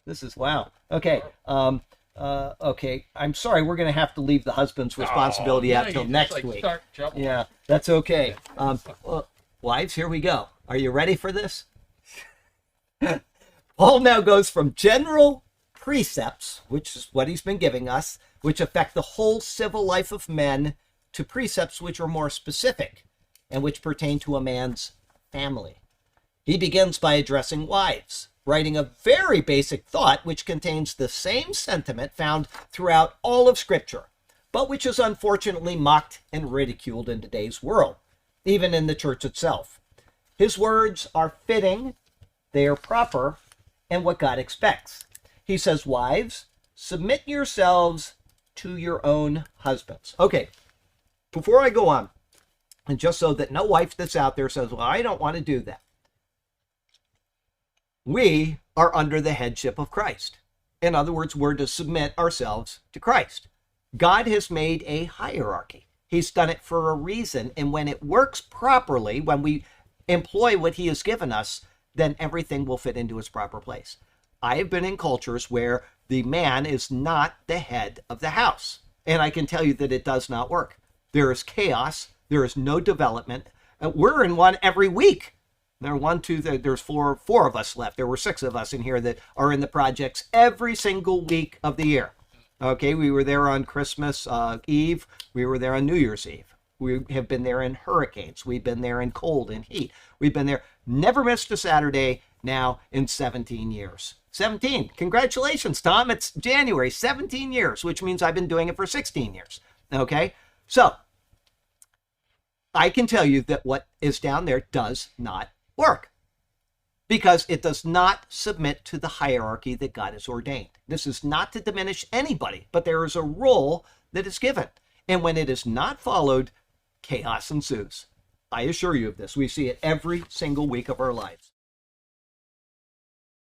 This is wow. Okay. Okay. I'm sorry. We're going to have to leave the husband's responsibility out till next week. Yeah, that's okay. Wives, here we go. Are you ready for this? Paul now goes from general precepts, which is what he's been giving us, which affect the whole civil life of men, to precepts which are more specific and which pertain to a man's family. He begins by addressing wives, writing a very basic thought which contains the same sentiment found throughout all of Scripture, but which is unfortunately mocked and ridiculed in today's world, even in the church itself. His words are fitting, they are proper, and what God expects. He says, wives, submit yourselves to your own husbands. Okay, before I go on, and just so that no wife that's out there says, well, I don't want to do that. We are under the headship of Christ. In other words, we're to submit ourselves to Christ. God has made a hierarchy. He's done it for a reason. And when it works properly, when we employ what he has given us, then everything will fit into its proper place. I have been in cultures where the man is not the head of the house. And I can tell you that it does not work. There is chaos. There is no development. We're in one every week. There's four of us left. There were 6 of us in here that are in the projects every single week of the year. Okay, we were there on Christmas Eve. We were there on New Year's Eve. We have been there in hurricanes. We've been there in cold and heat. We've been there, never missed a Saturday now in 17 years. 17. Congratulations, Tom. It's January, 17 years, which means I've been doing it for 16 years. Okay, so I can tell you that what is down there does not work because it does not submit to the hierarchy that God has ordained. This is not to diminish anybody, but there is a role that is given. And when it is not followed, chaos ensues. I assure you of this. We see it every single week of our lives.